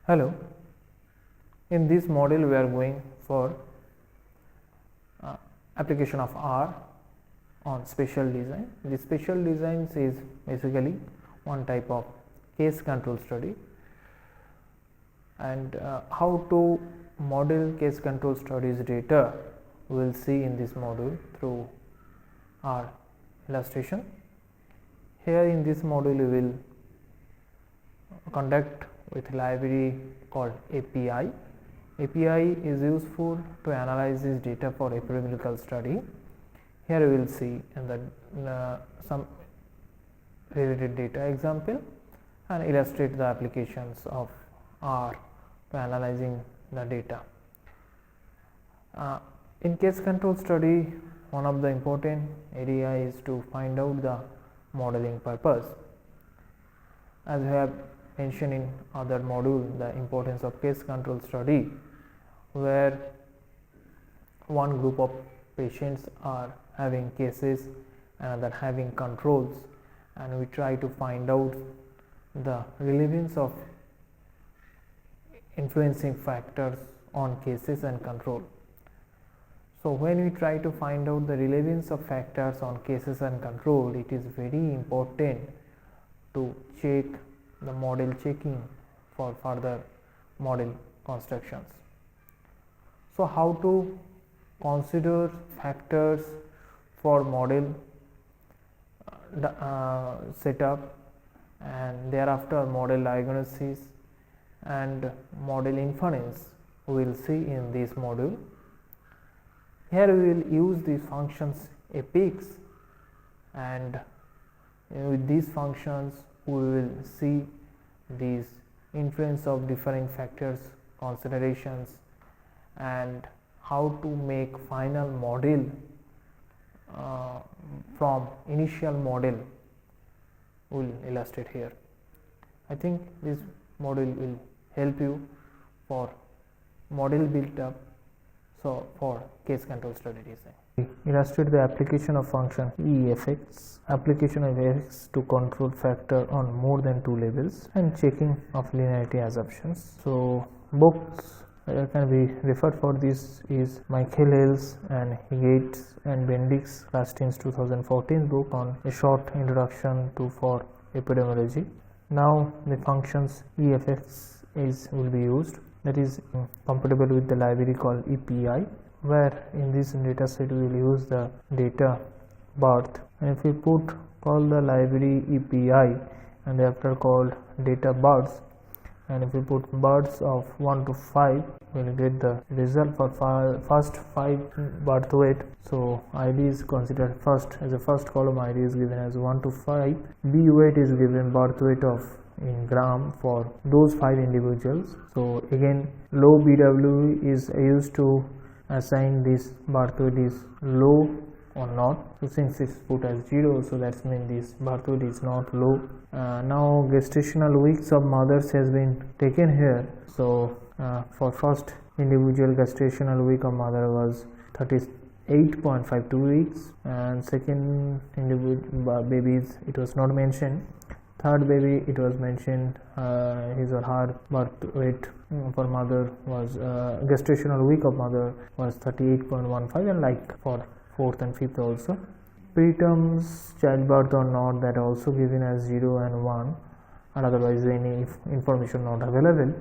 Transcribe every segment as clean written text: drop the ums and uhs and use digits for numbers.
Hello, in this module we are going for application of R on spatial design. The spatial designs is basically one type of case control study, and how to model case control studies data we will see in this module through R illustration. Here in this module we will conduct with library called API. API is useful to analyze this data for epidemiological study. Here we will see in the some related data example and illustrate the applications of R to analyzing the data. In case control study, one of the important area is to find out the modeling purpose. As we have mentioned in other module, the importance of case control study, where one group of patients are having cases, another having controls, and we try to find out the relevance of influencing factors on cases and control. So when we try to find out the relevance of factors on cases and control, it is very important to check the model checking for further model constructions. So how to consider factors for model setup, and thereafter model diagnosis and model inference we will see in this module. Here we will use these functions epics, and with these functions we will see these influence of different factors, considerations, and how to make final model from initial model we will illustrate here. I think this model will help you for model built up for case control study design. Illustrate the application of function EFX, application of FX to control factor on more than two levels, and checking of linearity assumptions. So books can be referred for this is Michael Hales and Gates and Bendix class 10's 2014 book on a short introduction to for epidemiology. Now the functions EFX will be used, that is compatible with the library called EPI, where in this data set we will use the data birth, and if we call the library EPI and thereafter called data births, and if we put births of 1 to 5 we will get the result for first 5 birth weight. So ID is considered first, as a first column ID is given as 1 to 5, B weight is given birth weight of in gram for those 5 individuals. So again low BW is used to assign this birth weight is low or not. So since it's put as 0, so that means this birth weight is not low. Now gestational weeks of mothers has been taken here. So for first individual gestational week of mother was 38.52 weeks, and second individual babies it was not mentioned. Third baby it was mentioned, his or her birth weight for mother was gestational week of mother was 38.15, and like for fourth and fifth also. Preterms, childbirth or not, that also given as 0 and 1, and otherwise any information not available.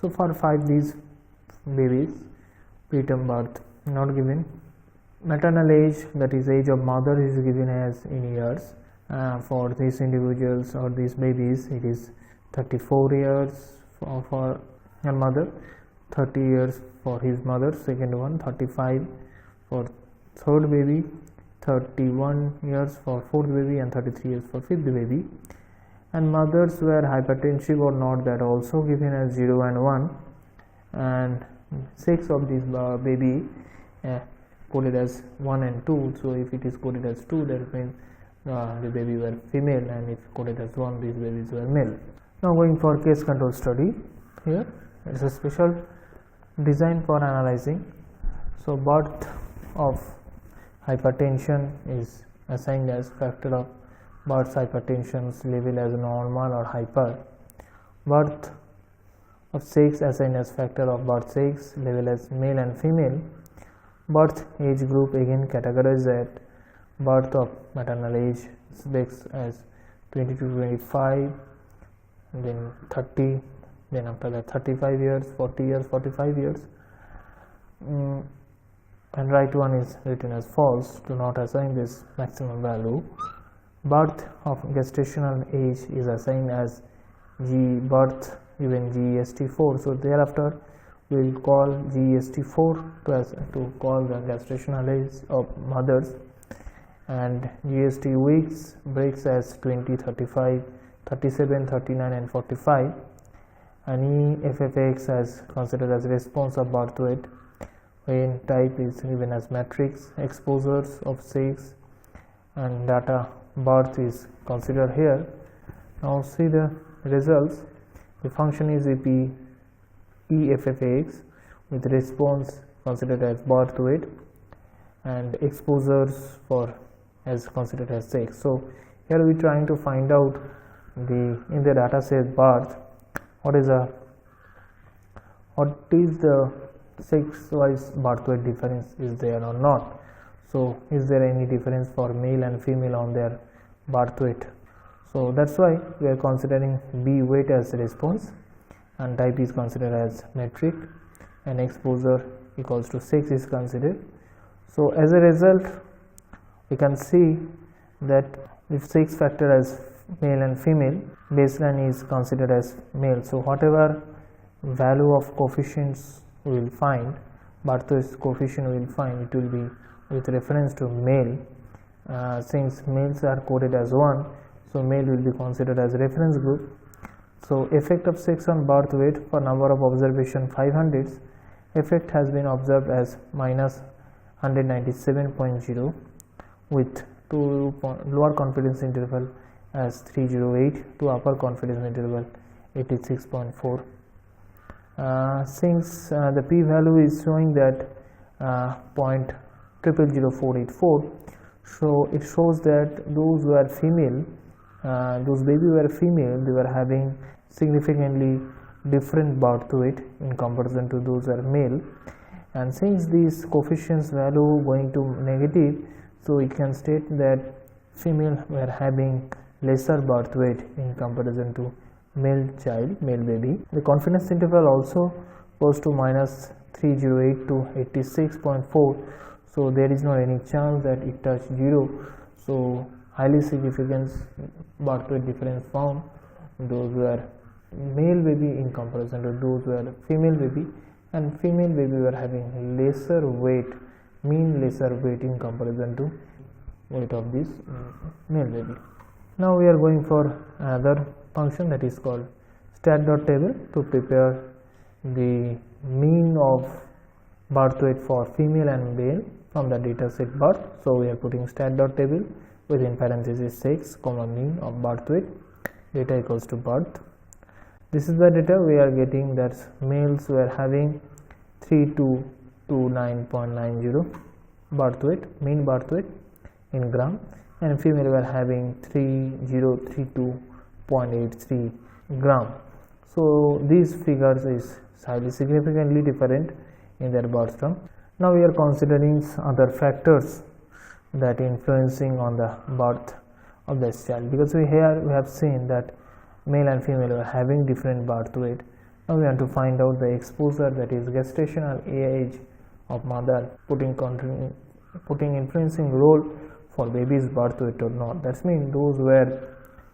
So for 5 these babies, preterm birth not given. Maternal age, that is age of mother, is given as in years. For these individuals or these babies it is 34 years for her mother, 30 years for his mother, second one, 35 for third baby, 31 years for fourth baby, and 33 years for fifth baby. And mothers were hypertensive or not, that also given as 0 and 1, and sex of this baby coded as 1 and 2. So if it is coded as 2, that means the baby were female, and if coded as 1, these babies were male. Now going for case control study, here it is a special design for analyzing. So birth of hypertension is assigned as factor of birth's hypertension's level as normal or hyper. Birth of sex assigned as factor of birth sex, label as male and female. Birth age group again categorized at birth of maternal age sex as 20 to 25, then 30, then after that 35 years, 40 years, 45 years. And right one is written as false, do not assign this maximum value. Birth of gestational age is assigned as birth given GEST4, so thereafter we will call GEST4 to call the gestational age of mothers, and GST weeks breaks as 20, 35, 37, 39 and 45, and EFFX as considered as response of birth weight, when type is given as matrix, exposures of sex and data birth is considered here. Now see the results. The function is EFFX with response considered as birth weight and exposures for as considered as sex. So here we are trying to find out in the data set birth what is the sex wise birth weight difference is there or not. So is there any difference for male and female on their birth weight? So that's why we are considering B weight as response, and type is considered as metric, and exposure equals to sex is considered. So as a result we can see that if sex factor as male and female, baseline is considered as male, so whatever value of coefficients we will find, birth weight coefficient we will find, it will be with reference to male. Since males are coded as 1, so male will be considered as reference group. So effect of sex on birth weight for number of observation 500, effect has been observed as minus 197.0 with lower confidence interval as 308 to upper confidence interval 86.4. Since the p value is showing that 0.000484, so it shows that those who are female, those baby were female, they were having significantly different birth weight in comparison to those who are male. And since these coefficients value going to negative, so we can state that female were having lesser birth weight in comparison to male child, male baby. The confidence interval also goes to minus 308 to 86.4, so there is not any chance that it touch 0. So highly significant birth weight difference found those were male baby in comparison to those were female baby, and female baby were having lesser weight, mean lesser weight in comparison to weight of this male baby. Now we are going for another function that is called stat.table to prepare the mean of birth weight for female and male from the data set birth. So we are putting stat.table within parenthesis sex comma mean of birth weight, data equals to birth. This is the data we are getting, that males were having 3229.90 birth weight, mean birth weight in gram, and female were having 3032.83 gram. So these figures is highly significantly different in their birth term. Now we are considering other factors that influencing on the birth of this child, because we have seen that male and female are having different birth weight. Now we want to find out the exposure, that is gestational age of mother putting influencing role for baby's birth weight or not. That means those who were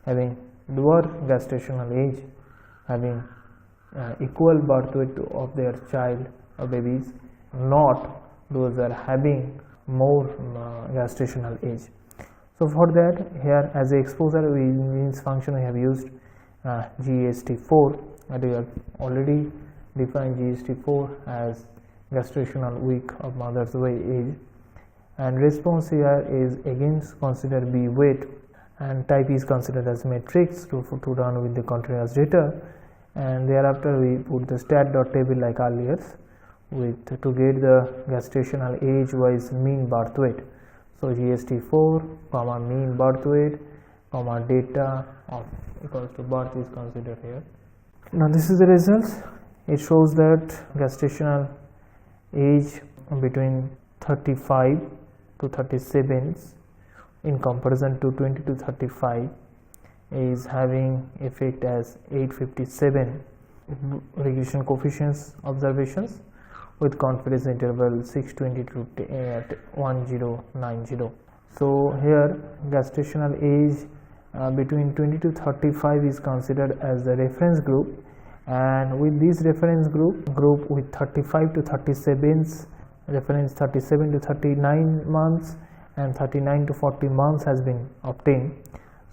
having lower gestational age having equal birth weight of their child or babies, not those are having more gestational age. So for that, here as a exposure means function we have used GEST4, and we have already defined GEST4 as gestational week of mother's age, and response here is again considered B weight, and type is considered as matrix to run with the continuous data, and thereafter we put the stat.table like earlier with to get the gestational age wise mean birth weight. So GEST4 comma mean birth weight comma data of equals to birth is considered here. Now this is the results. It shows that gestational age between 35 to 37 in comparison to 20 to 35 is having effect as 857 regression coefficients observations with confidence interval 620 to 1090. So here gestational age between 20 to 35 is considered as the reference group, and with this reference group with 35 to 37's reference 37 to 39 months and 39 to 40 months has been obtained.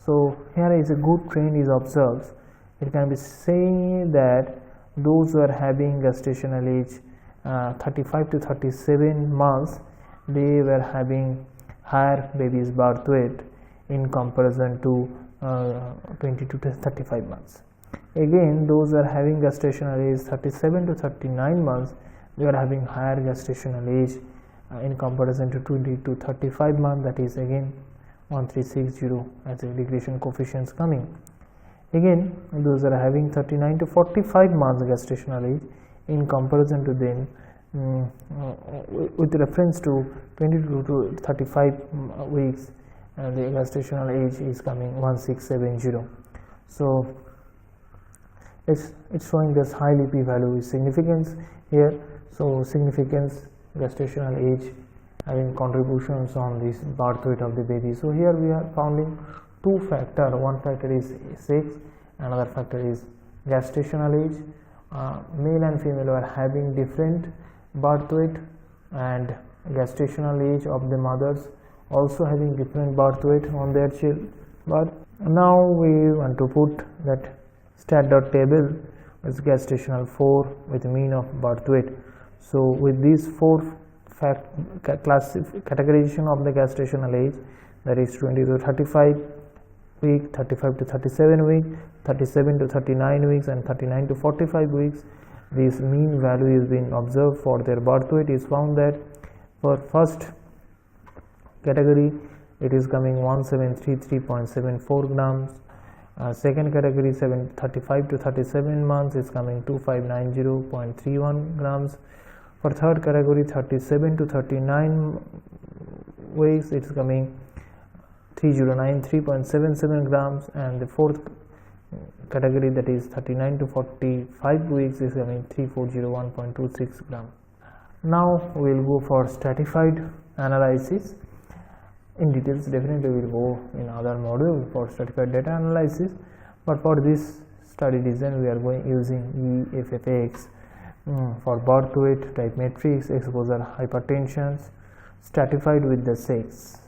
So here is a good trend is observed. It can be saying that those who are having gestational age 35 to 37 months, they were having higher baby's birth weight in comparison to 20 to 35 months. Again, those who are having gestational age 37 to 39 months, they are having higher gestational age in comparison to 20 to 35 months, that is again 1360 as a regression coefficients coming. Again, those are having 39 to 45 months gestational age in comparison to them with reference to 22 to 35 weeks, the gestational age is coming 1670. So it's showing this highly p-value is significance here. So significance gestational age having contributions on this birth weight of the baby. So here we are founding two factors. One factor is sex, another factor is gestational age. Male and female are having different birth weight, and gestational age of the mothers also having different birth weight on their child. But now we want to put that standard table with gestational 4 with mean of birth weight. So with these 4 categorization of the gestational age, that is 20 to 35 week, 35 to 37 week, 37 to 39 weeks and 39 to 45 weeks, this mean value is being observed for their birth weight. Is found that for first category it is coming 1733.74 grams, second category 35 to 37 months is coming 2590.31 grams, for third category 37 to 39 weeks it is coming 3093.77 grams, and the fourth category, that is 39 to 45 weeks, is coming 3401.26 grams. Now we will go for stratified analysis. In details definitely we will go in other module for stratified data analysis, but for this study design we are going using EFFX for birth weight, type matrix, exposure, hypertensions, stratified with the sex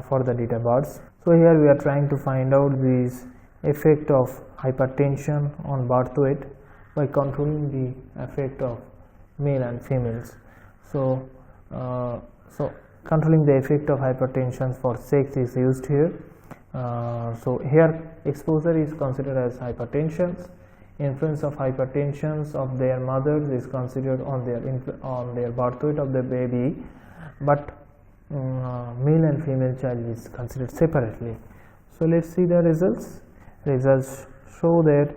for the data bars. So here we are trying to find out this effect of hypertension on birth weight by controlling the effect of male and females. So controlling the effect of hypertension for sex is used here. So here exposure is considered as hypertension. Influence of hypertension of their mothers is considered on their birth weight of the baby, but male and female child is considered separately. So let's see the results. Results show that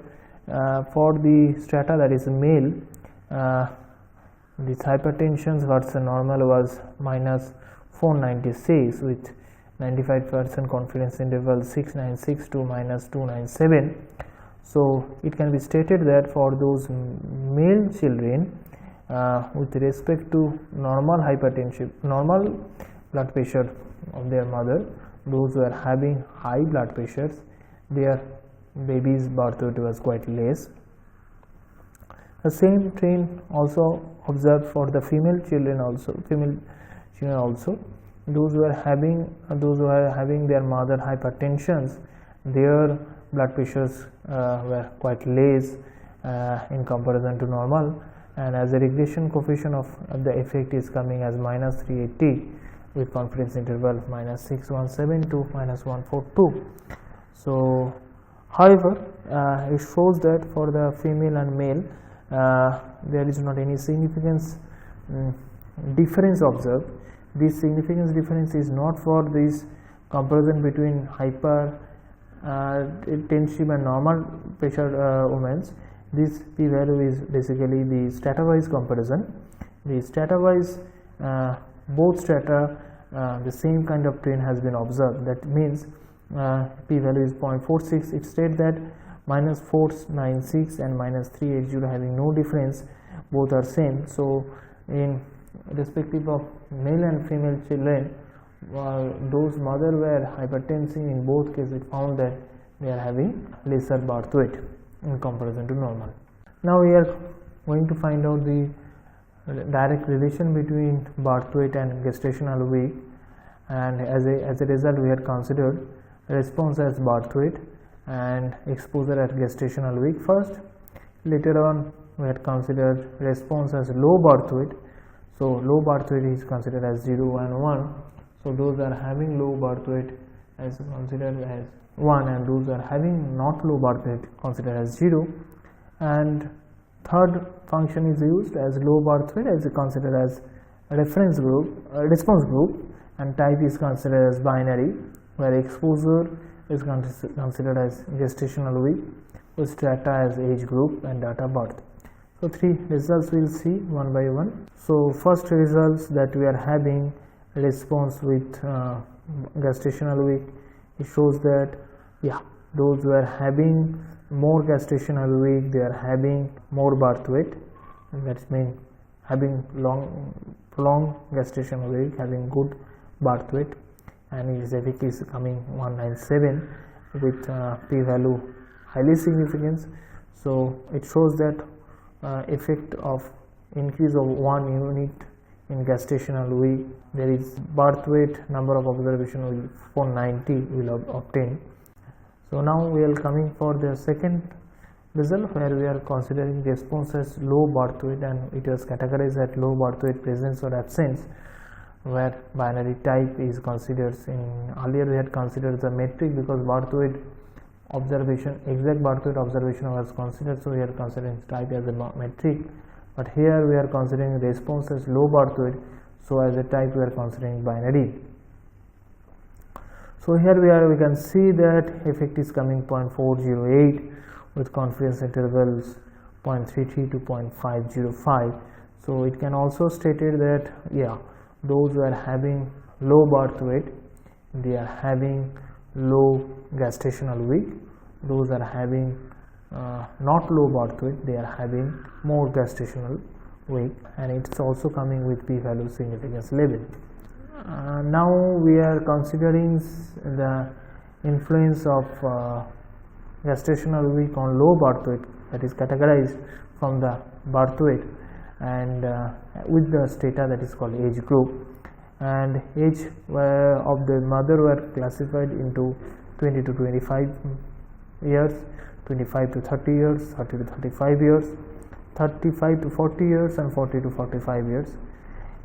for the strata, that is male, this hypertension versus normal was minus 496 with 95% confidence interval 696 to minus 297. So it can be stated that for those male children with respect to normal hypertension, normal blood pressure of their mother, those who are having high blood pressures, their baby's birth weight was quite less. The same trend also observed for the female children also. Those who are having their mother hypertensions, their blood pressures were quite less in comparison to normal, and as a regression coefficient of the effect is coming as minus 380 with confidence interval minus 617 to minus 142. So however, it shows that for the female and male there is not any significance difference observed. This significance difference is not for this comparison between hypertensive and normal pressure women. this p-value is basically the strata-wise comparison. The strata-wise, both strata, the same kind of trend has been observed. That means p-value is 0.46. It states that -496 and -380 having no difference, both are same. So in respective of male and female children, those mother were hypertensive, in both cases found that they are having lesser birth weight in comparison to normal. Now we are going to find out the direct relation between birth weight and gestational week, and as a result we had considered response as birth weight and exposure at gestational week first. Later on we had considered response as low birth weight. So low birth weight is considered as 0 and 1. So those are having low birth weight as considered as 1, and those are having not low birth weight considered as 0. And third function is used as low birth weight as considered as reference group, response group, and type is considered as binary, where exposure is considered as gestational week, with strata as age group and date of birth. So three results we will see one by one. So first results that we are having response with gestational week, it shows that those who are having more gestational week, they are having more birth weight, and that means having prolonged gestational week, having good birth weight, and its efficacy is coming 197 with p-value highly significant. So it shows that effect of increase of 1 unit in gestational week, there is birth weight number of observation will 490 will obtain. So now we are coming for the second result, where we are considering response as low birth weight, and it was categorized as low birth weight presence or absence, where binary type is considered. In earlier we had considered the metric because birth weight observation, exact birth weight observation was considered, so we are considering type as a metric. But here we are considering response as low birth weight, so as a type we are considering binary. So here we can see that effect is coming 0.408 with confidence intervals 0.33 to 0.505. So it can also stated that those who are having low birth weight, they are having low gestational week. Those are having not low birth weight, they are having more gestational week, and it's also coming with p-value significance level. Now we are considering the influence of gestational week on low birth weight, that is categorized from the birth weight and with the strata that is called age group, and age of the mother were classified into 20 to 25 years, 25 to 30 years, 30 to 35 years, 35 to 40 years, and 40 to 45 years.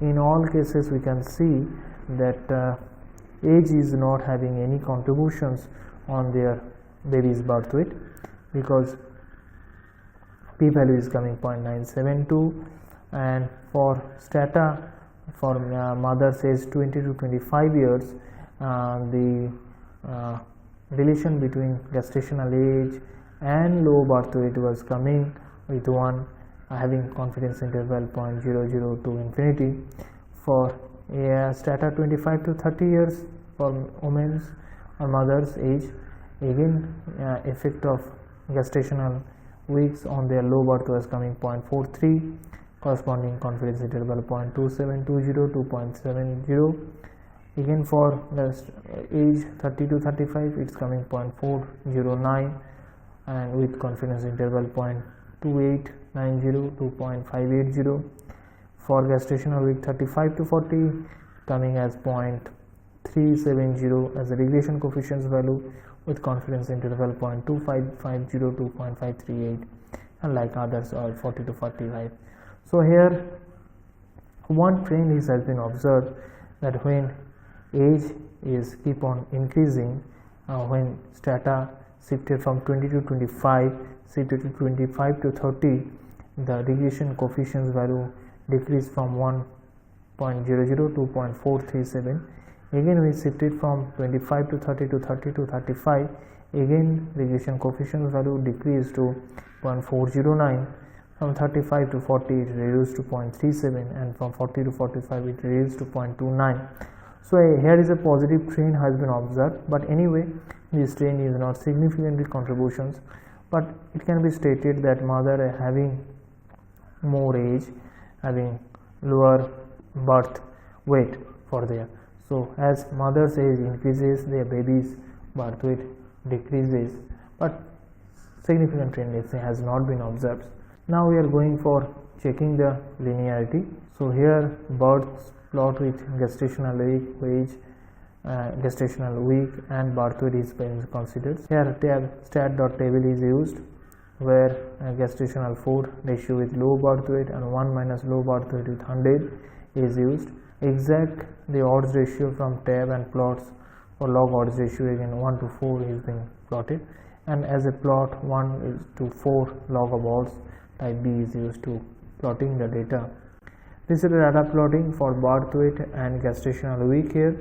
In all cases we can see that age is not having any contributions on their baby's birth weight, because p-value is coming 0.972, and for strata for mothers age 20 to 25 years, the relation between gestational age and low birth weight was coming with 1, having confidence interval 0.00 to infinity. For strata 25 to 30 years for women's or mothers age, again effect of gestational weeks on their low birth was coming 0.43, corresponding confidence interval 0.2720 to 0.70. Again for the age 30 to 35, it's coming 0.409, and with confidence interval 0.2890 to 0.580. For gestational week 35 to 40, coming as 0.370 as a regression coefficients value, with confidence interval 0.2550 to 0.538, and like others are 40 to 45. So here one trend has been observed, that when age is keep on increasing, when strata shifted from 20 to 25, shifted to 25 to 30, the regression coefficients value decreased from 1.00 to 0.437. Again we shifted from 25 to 30 to 30 to 35, Again, regression coefficient value decreased to 0.409. From 35 to 40 it reduced to 0.37, and from 40 to 45 it reduced to 0.29. So here is a positive trend has been observed, but anyway this trend is not significantly contributions, but it can be stated that mother having more age, having lower birth weight for there. So as mother's age increases, their baby's birth weight decreases, but significant trend has not been observed. Now we are going for checking the linearity. So here births plot with gestational age, gestational week and birth weight is being considered. Here tab stat.table is used, where gestational 4 ratio with low birth weight and 1 minus low birth weight with 100 is used. Exact the odds ratio from tab and plots for log odds ratio, again 1 to 4 is being plotted, and as a plot 1 is to 4 log of odds type B is used to plotting the data. This is the data plotting for birth weight and gestational week. Here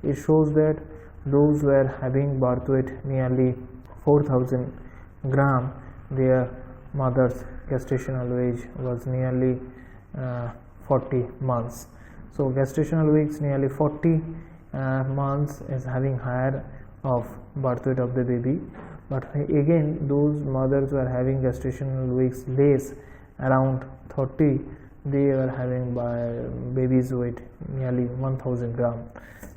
it shows that those were having birth weight nearly 4000 gram, their mother's gestational age was nearly 40 months. So gestational weeks nearly 40 months is having higher of birth weight of the baby, but again those mothers were having gestational weeks less, around 30, they were having baby's weight nearly 1000 gram.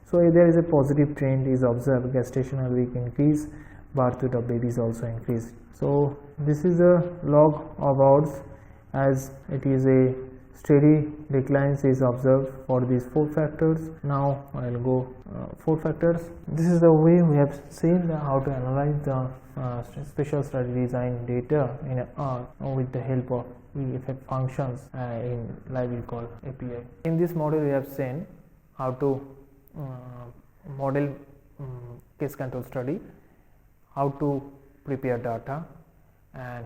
So there is a positive trend is observed, gestational week increase, birth weight of babies also increase. So this is a log of odds, as it is a steady declines is observed for these 4 factors. Now I will go 4 factors. This is the way we have seen how to analyze the special study design data in R with the help of effect functions in library called API. In this model we have seen how to model case control study, how to prepare data, and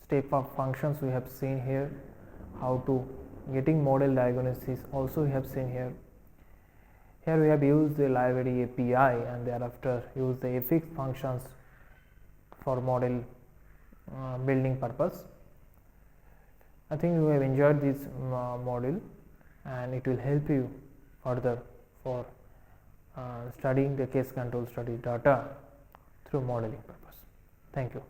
step of functions we have seen here, how to getting model diagnosis also we have seen here. Here we have used the library API and thereafter use the effect functions for model building purpose. I think you have enjoyed this model and it will help you further for studying the case control study data through modeling purpose. Thank you.